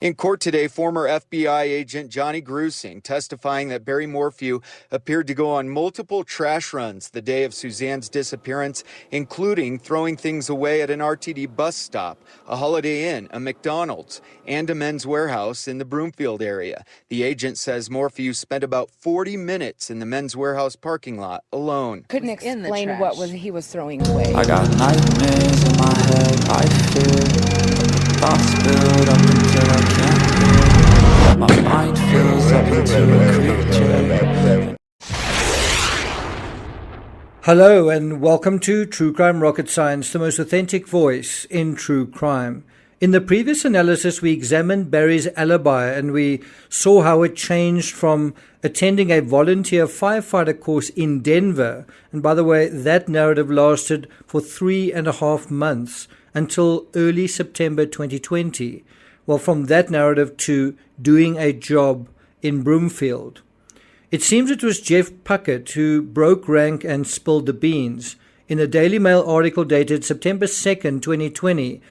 In court today, former FBI agent Johnny Grusing testifying that Barry Morphew appeared to go on multiple trash runs the day of Suzanne's disappearance, including throwing things away at an RTD bus stop, a Holiday Inn, a McDonald's, and a Men's Warehouse in the Broomfield area. The agent says Morphew spent about 40 minutes in the Men's Warehouse parking lot alone. Couldn't explain what he was throwing away. I got nightmares in my head, I fear. Thoughts build up until I can't hear. My mind fills up into a creature. Hello and welcome to True Crime Rocket Science, the most authentic voice in true crime. In the previous analysis, we examined Barry's alibi and we saw how it changed from attending a volunteer firefighter course in Denver. And by the way, that narrative lasted for 3.5 months until early September 2020. Well, from that narrative to doing a job in Broomfield. It seems it was Jeff Puckett who broke rank and spilled the beans. In a Daily Mail article dated September 2nd, 2020,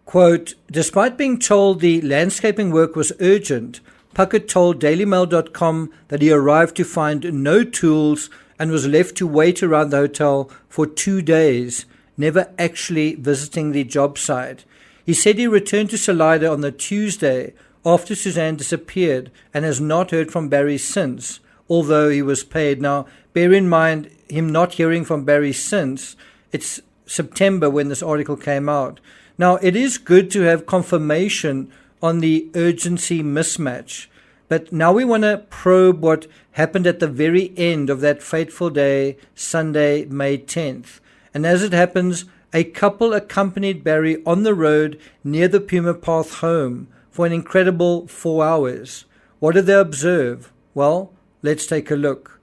quote, despite being told the landscaping work was urgent, Puckett told dailymail.com that he arrived to find no tools and was left to wait around the hotel for 2 days, never actually visiting the job site. He said he returned to Salida on the Tuesday after Suzanne disappeared and has not heard from Barry since, although he was paid. Now, bear in mind, him not hearing from Barry since, it's September when this article came out. Now, it is good to have confirmation on the urgency mismatch, but now we want to probe what happened at the very end of that fateful day, Sunday, May 10th. And as it happens, a couple accompanied Barry on the road near the Puma Path home for an incredible 4 hours. What did they observe? Well, let's take a look.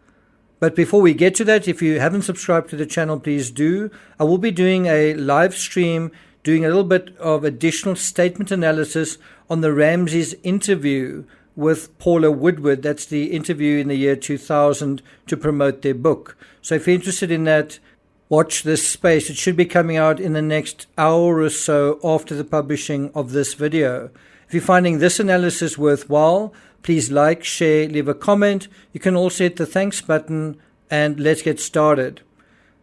But before we get to that, if you haven't subscribed to the channel, please do. I will be doing a live stream, doing a little bit of additional statement analysis on the Ramsey's interview with Paula Woodward. That's the interview in the year 2000 to promote their book. So if you're interested in that, watch this space. It should be coming out in the next hour or so after the publishing of this video. If you're finding this analysis worthwhile, please like, share, leave a comment. You can also hit the thanks button and let's get started.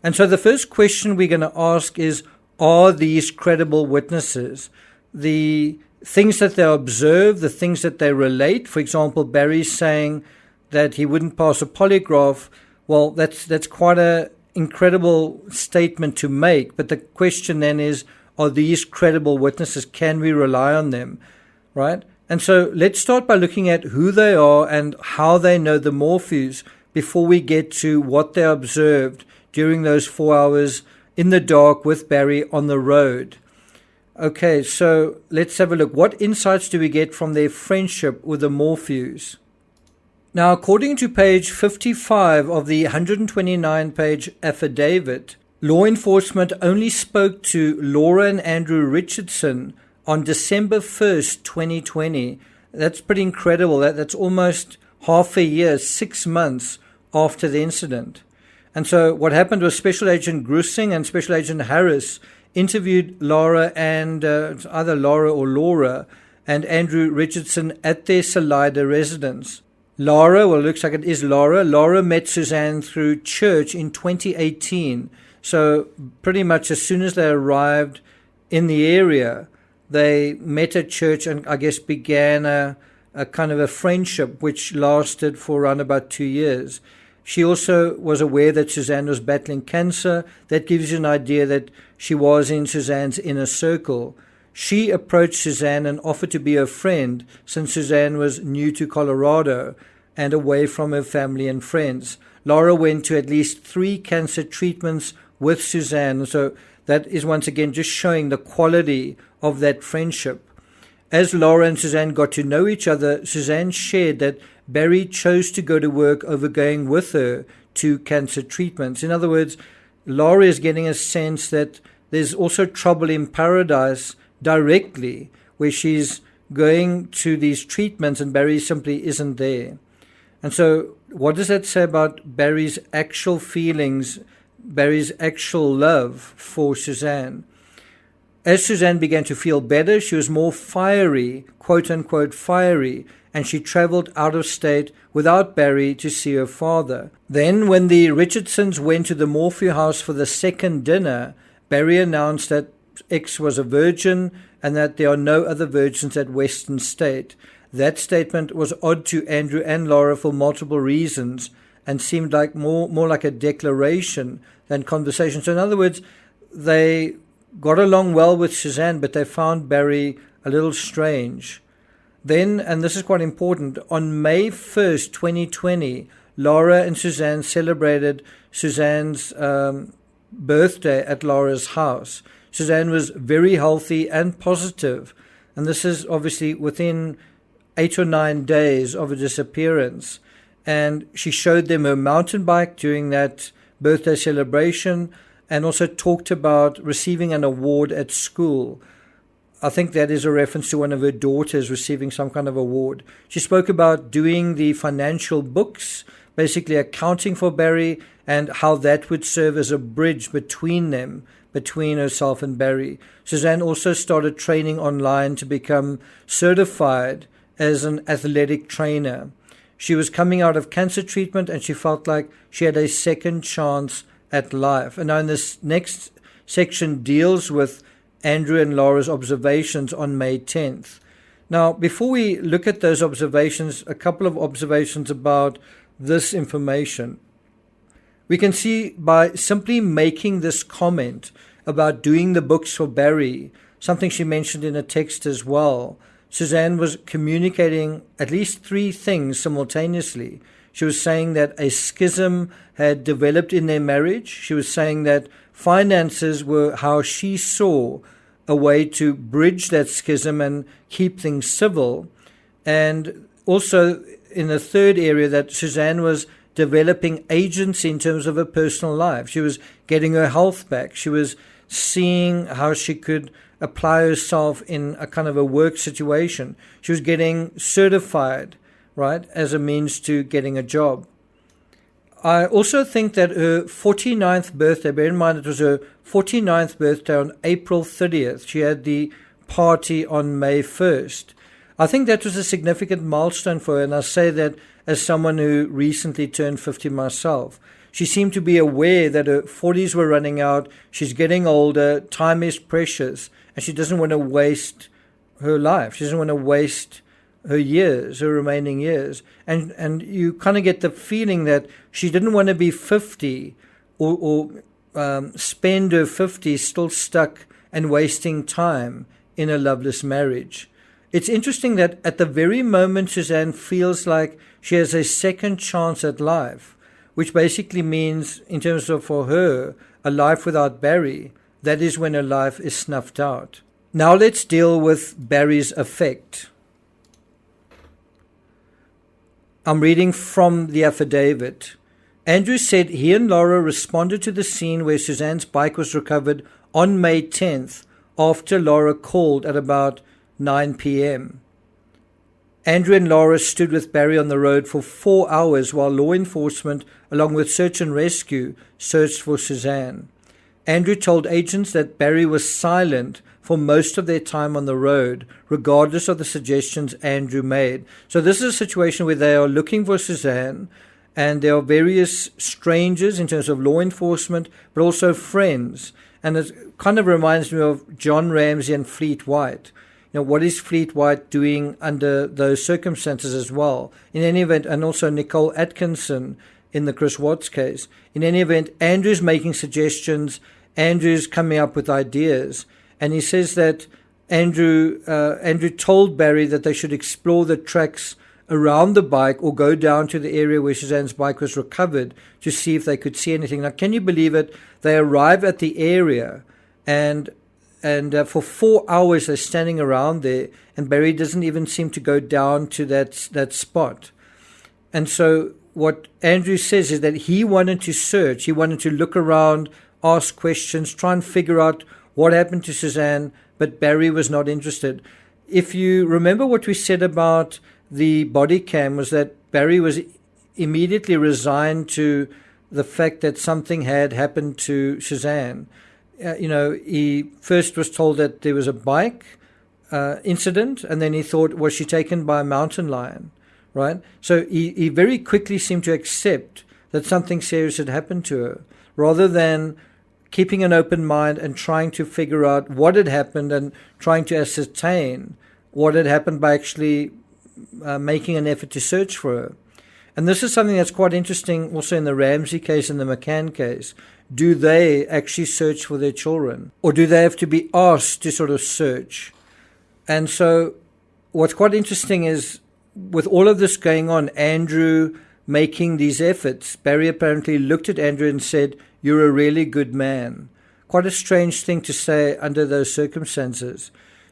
And so the first question we're going to ask is, are these credible witnesses? The things that they observe, the things that they relate, for example, Barry saying that he wouldn't pass a polygraph, well, that's quite a incredible statement to make, but the question then is, are these credible witnesses? Can we rely on them, right? And so let's start by looking at who they are and how they know the Morphews before we get to what they observed during those 4 hours in the dark with Barry on the road. Okay, so let's have a look. What insights do we get from their friendship with the Morphews? Now, according to page 55 of the 129-page affidavit, law enforcement only spoke to Lara and Andrew Richardson on December 1st, 2020. That's pretty incredible. That's almost half a year, 6 months after the incident. And so what happened was Special Agent Grusing and Special Agent Harris interviewed Lara and either Lara or Laura and Andrew Richardson at their Salida residence. Lara, well, it looks like it is Lara. Lara met Suzanne through church in 2018. So pretty much as soon as they arrived in the area, they met at church and I guess began a kind of a friendship which lasted for around about 2 years. She also was aware that Suzanne was battling cancer. That gives you an idea that she was in Suzanne's inner circle. She approached Suzanne and offered to be her friend since Suzanne was new to Colorado and away from her family and friends. Lara went to at least 3 cancer treatments with Suzanne. So that is once again just showing the quality of that friendship. As Lara and Suzanne got to know each other, Suzanne shared that Barry chose to go to work over going with her to cancer treatments. In other words, Lara is getting a sense that there's also trouble in paradise directly, where she's going to these treatments and Barry simply isn't there. And so what does that say about Barry's actual feelings, Barry's actual love for Suzanne? As Suzanne began to feel better, she was more fiery, quote-unquote fiery, and she travelled out of state without Barry to see her father. Then, when the Richardsons went to the Morphew house for the second dinner, Barry announced that X was a virgin and that there are no other virgins at Western State. That statement was odd to Andrew and Lara for multiple reasons and seemed like more like a declaration than conversation. So in other words, they got along well with Suzanne, but they found Barry a little strange. Then, and this is quite important, on May 1st, 2020, Lara and Suzanne celebrated Suzanne's birthday at Lara's house. Suzanne was very healthy and positive, and this is obviously within 8 or 9 days of a disappearance. And she showed them her mountain bike during that birthday celebration and also talked about receiving an award at school. I think that is a reference to one of her daughters receiving some kind of award. She spoke about doing the financial books, basically accounting for Barry, and how that would serve as a bridge between them, between herself and Barry. Suzanne also started training online to become certified as an athletic trainer. She was coming out of cancer treatment and she felt like she had a second chance at life. And now in this next section deals with Andrew and Lara's observations on May 10th. Now, before we look at those observations, a couple of observations about this information. We can see by simply making this comment about doing the books for Barry, something she mentioned in a text as well, Suzanne was communicating at least 3 things simultaneously. She was saying that a schism had developed in their marriage. She was saying that finances were how she saw a way to bridge that schism and keep things civil. And also in the third area, that Suzanne was developing agency in terms of her personal life. She was getting her health back. She was seeing how she could apply herself in a kind of a work situation. She was getting certified, right, as a means to getting a job. I also think that her 49th birthday, bear in mind it was her 49th birthday on April 30th. She had the party on May 1st. I think that was a significant milestone for her, and I say that as someone who recently turned 50 myself. She seemed to be aware that her 40s were running out, she's getting older, time is precious, and she doesn't want to waste her life. She doesn't want to waste her years, her remaining years. And you kind of get the feeling that she didn't want to be 50 or spend her 50s still stuck and wasting time in a loveless marriage. It's interesting that at the very moment Suzanne feels like she has a second chance at life, which basically means, in terms of for her, a life without Barry, that is when her life is snuffed out. Now let's deal with Barry's effect. I'm reading from the affidavit. Andrew said he and Lara responded to the scene where Suzanne's bike was recovered on May 10th after Lara called at about 9 p.m. Andrew and Lara stood with Barry on the road for 4 hours while law enforcement, along with search and rescue, searched for Suzanne. Andrew told agents that Barry was silent for most of their time on the road, regardless of the suggestions Andrew made. So this is a situation where they are looking for Suzanne, and there are various strangers in terms of law enforcement, but also friends. And it kind of reminds me of John Ramsey and Fleet White. You know, what is Fleet White doing under those circumstances as well? In any event, and also Nicole Atkinson in the Chris Watts case. In any event, Andrew's making suggestions, Andrew's coming up with ideas, and he says that Andrew told Barry that they should explore the tracks around the bike or go down to the area where Suzanne's bike was recovered to see if they could see anything. Now, can you believe it? They arrive at the area and for 4 hours they're standing around there, and Barry doesn't even seem to go down to that spot. And so what Andrew says is that he wanted to search, he wanted to look around, ask questions, try and figure out what happened to Suzanne, but Barry was not interested. If you remember what we said about the body cam, was that Barry was immediately resigned to the fact that something had happened to Suzanne. he first was told that there was a bike incident, and then he thought, was she taken by a mountain lion, right? So he very quickly seemed to accept that something serious had happened to her, rather than keeping an open mind and trying to figure out what had happened and trying to ascertain what had happened by actually making an effort to search for her. And this is something that's quite interesting also in the Ramsey case and the McCann case. Do they actually search for their children, or do they have to be asked to sort of search? And so what's quite interesting is, with all of this going on, Andrew making these efforts, Barry apparently looked at Andrew and said, "You're a really good man." Quite a strange thing to say under those circumstances.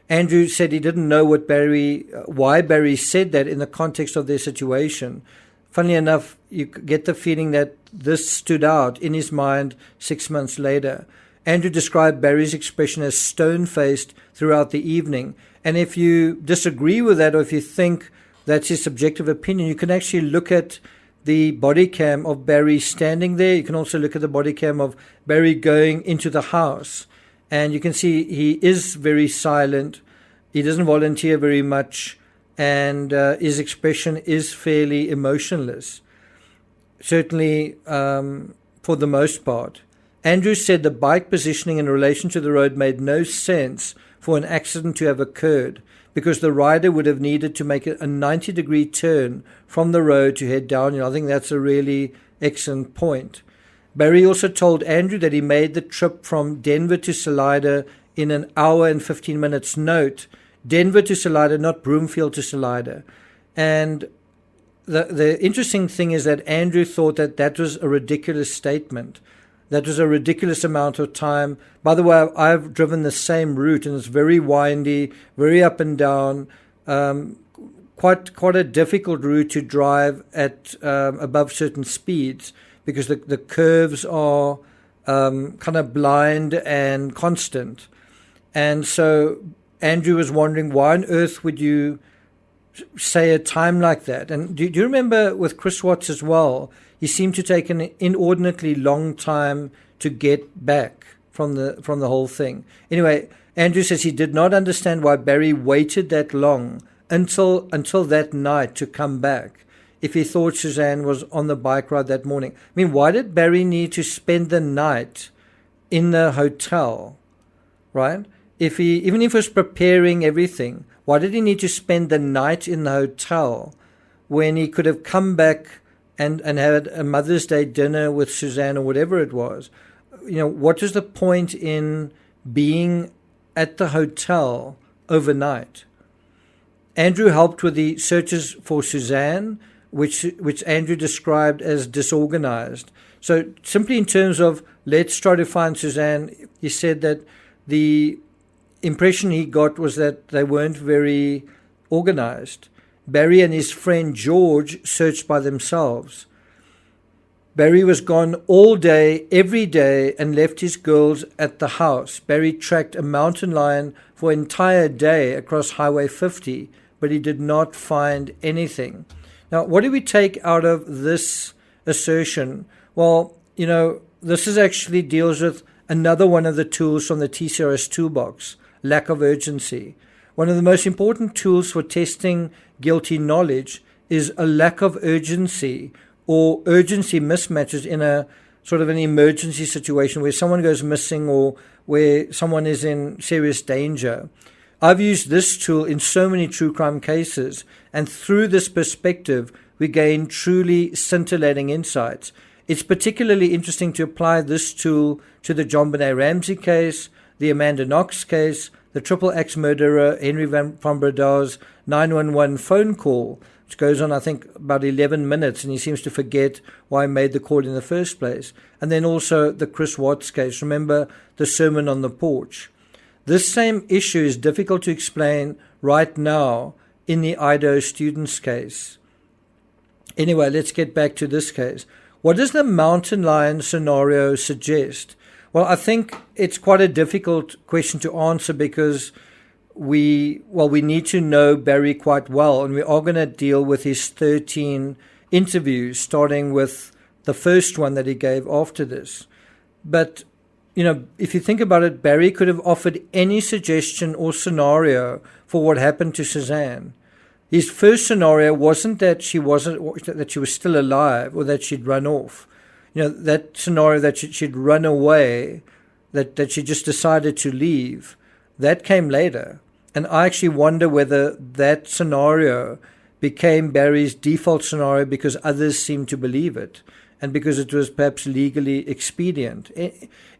Andrew said he didn't know why Barry said that in the context of their situation. Funnily enough, you get the feeling that this stood out in his mind 6 months later. Andrew described Barry's expression as stone-faced throughout the evening. And if you disagree with that, or if you think that's his subjective opinion, you can actually look at the body cam of Barry standing there. You can also look at the body cam of Barry going into the house. And you can see he is very silent. He doesn't volunteer very much. And his expression is fairly emotionless, certainly for the most part. Andrew said the bike positioning in relation to the road made no sense for an accident to have occurred, because the rider would have needed to make a 90-degree turn from the road to head downhill. I think that's a really excellent point. Barry also told Andrew that he made the trip from Denver to Salida in an hour and 15 minutes. Note, Denver to Salida, not Broomfield to Salida. And the interesting thing is that Andrew thought that was a ridiculous statement. That was a ridiculous amount of time. By the way, I've driven the same route, and it's very windy, very up and down, quite a difficult route to drive at above certain speeds, because the curves are kind of blind and constant. And so Andrew was wondering, why on earth would you say a time like that? And do you remember with Chris Watts as well? He seemed to take an inordinately long time to get back from the whole thing. Anyway, Andrew says he did not understand why Barry waited that long until that night to come back, if he thought Suzanne was on the bike ride that morning. I mean, why did Barry need to spend the night in the hotel, right? Even if he was preparing everything, why did he need to spend the night in the hotel when he could have come back and had a Mother's Day dinner with Suzanne or whatever it was? What is the point in being at the hotel overnight? Andrew helped with the searches for Suzanne, which Andrew described as disorganized. So simply in terms of let's try to find Suzanne, he said that the impression he got was that they weren't very organized. Barry and his friend George searched by themselves. Barry was gone all day, every day, and left his girls at the house. Barry tracked a mountain lion for an entire day across Highway 50, but he did not find anything. Now, what do we take out of this assertion? Well, this is actually deals with another one of the tools from the TCRS toolbox, lack of urgency. One of the most important tools for testing guilty knowledge is a lack of urgency, or urgency mismatches in a sort of an emergency situation where someone goes missing or where someone is in serious danger. I've used this tool in so many true crime cases, and through this perspective, we gain truly scintillating insights. It's particularly interesting to apply this tool to the John Benet Ramsey case, the Amanda Knox case, the triple axe murderer Henry van Bredau's 911 phone call, which goes on, I think, about 11 minutes, and he seems to forget why he made the call in the first place. And then also the Chris Watts case. Remember the sermon on the porch. This same issue is difficult to explain right now in the Idaho students case. Anyway, let's get back to this case. What does the mountain lion scenario suggest? Well, I think it's quite a difficult question to answer, because we need to know Barry quite well, and we are going to deal with his 13 interviews, starting with the first one that he gave after this. But, if you think about it, Barry could have offered any suggestion or scenario for what happened to Suzanne. His first scenario wasn't that she was still alive or that she'd run off. That scenario that she'd run away, that she just decided to leave, that came later. And I actually wonder whether that scenario became Barry's default scenario because others seemed to believe it and because it was perhaps legally expedient.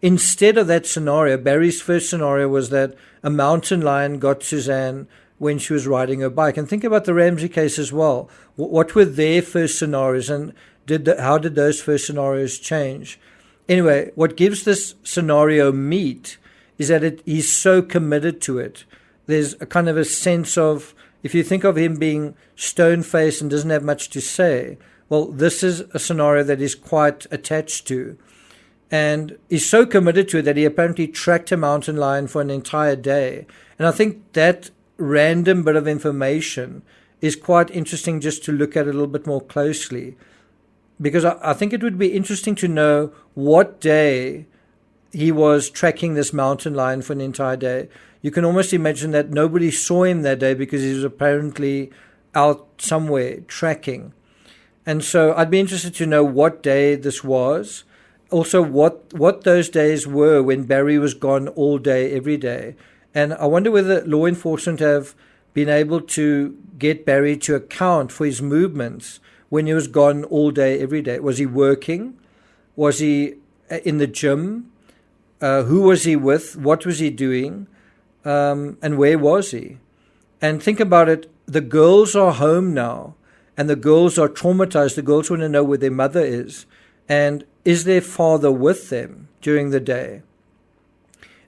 Instead of that scenario, Barry's first scenario was that a mountain lion got Suzanne when she was riding her bike. And think about the Ramsey case as well. What were their first scenarios, and how did those first scenarios change? Anyway, what gives this scenario meat is that he's so committed to it. There's a kind of a sense of, if you think of him being stone-faced and doesn't have much to say, well, this is a scenario that he's quite attached to. And he's so committed to it that he apparently tracked a mountain lion for an entire day. And I think that random bit of information is quite interesting just to look at it a little bit more closely, because I think it would be interesting to know what day he was tracking this mountain lion for an entire day. You can almost imagine that nobody saw him that day because he was apparently out somewhere tracking. And so I'd be interested to know what day this was, also what those days were when Barry was gone all day, every day. And I wonder whether law enforcement have been able to get Barry to account for his movements when he was gone all day, every day. Was he working? Was he in the gym? Who was he with? What was he doing? And where was he? And think about it. The girls are home now, and the girls are traumatized. The girls want to know where their mother is. And is their father with them during the day?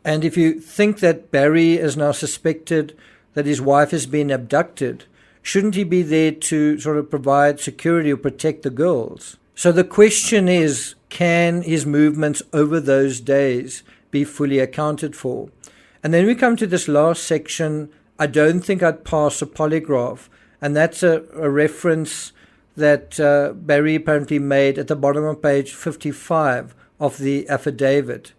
And if you think that Barry is now suspected that his wife has been abducted, shouldn't he be there to sort of provide security or protect the girls? So the question is, can his movements over those days be fully accounted for? And then we come to this last section, I don't think I'd pass a polygraph. And that's a reference that Barry apparently made at the bottom of page 55 of the affidavit.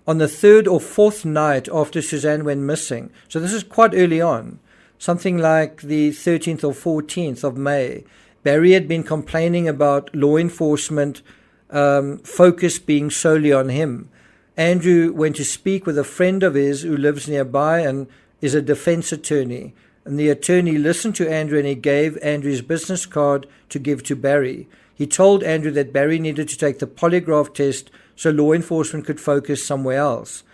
On the third or fourth night after Suzanne went missing, so this is quite early on, something like the 13th or 14th of May, Barry had been complaining about law enforcement focus being solely on him. Andrew went to speak with a friend of his who lives nearby and is a defense attorney. And the attorney listened to Andrew and he gave Andrew his business card to give to Barry. He told Andrew that Barry needed to take the polygraph test so law enforcement could focus somewhere else.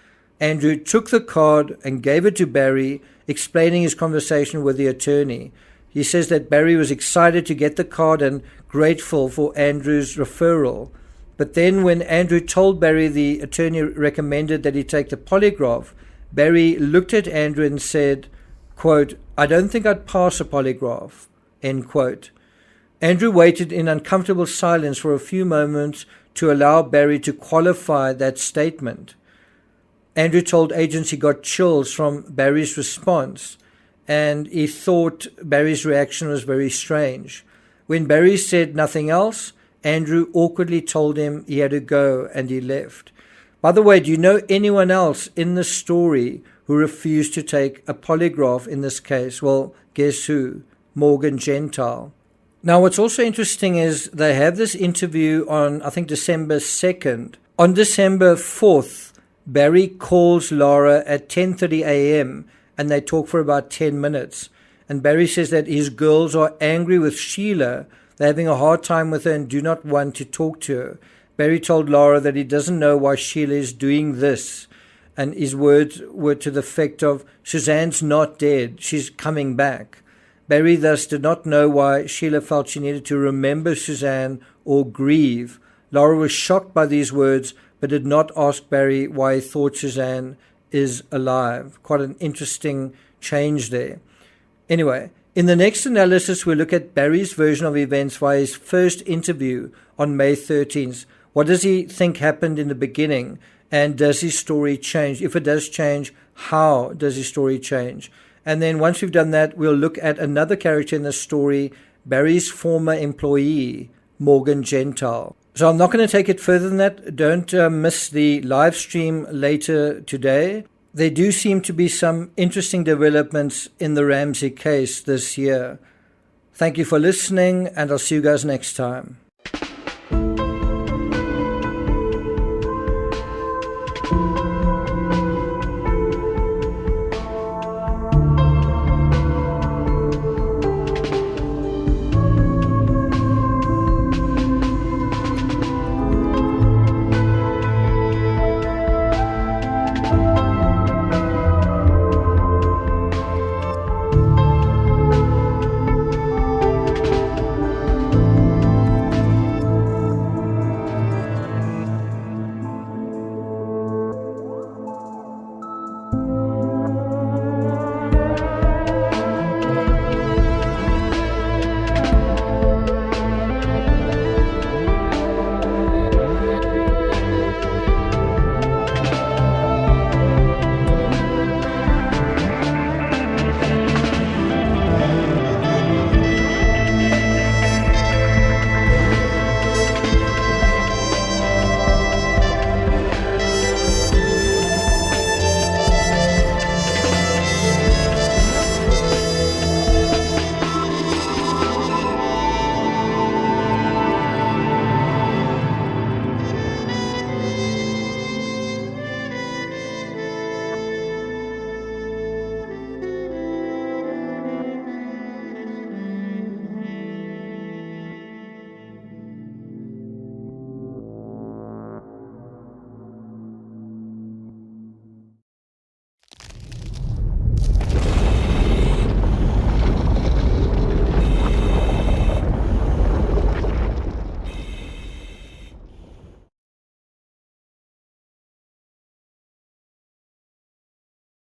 Andrew took the card and gave it to Barry, explaining his conversation with the attorney. He says that Barry was excited to get the card and grateful for Andrew's referral. But then when Andrew told Barry the attorney recommended that he take the polygraph, Barry looked at Andrew and said, quote, "I don't think I'd pass a polygraph," end quote. Andrew waited in uncomfortable silence for a few moments to allow Barry to qualify that statement. Andrew told agents he got chills from Barry's response, and he thought Barry's reaction was very strange. When Barry said nothing else, Andrew awkwardly told him he had to go, and he left. By the way, do you know anyone else in the story who refused to take a polygraph in this case? Well, guess who? Morgan Gentile. Now, what's also interesting is they have this interview on, I think, December 2nd. On December 4th, Barry calls Lara at 10:30 a.m. and they talk for about 10 minutes. And Barry says that his girls are angry with Sheila. They're having a hard time with her and do not want to talk to her. Barry told Lara that he doesn't know why Sheila is doing this. And his words were to the effect of, Suzanne's not dead, she's coming back. Barry thus did not know why Sheila felt she needed to remember Suzanne or grieve. Lara was shocked by these words, but did not ask Barry why he thought Suzanne is alive. Quite an interesting change there. Anyway, in the next analysis, we'll look at Barry's version of events via his first interview on May 13th. What does he think happened in the beginning? And does his story change? If it does change, how does his story change? And then once we've done that, we'll look at another character in the story, Barry's former employee, Morgan Gentile. So I'm not going to take it further than that. Don't miss the live stream later today. There do seem to be some interesting developments in the Ramsey case this year. Thank you for listening, and I'll see you guys next time.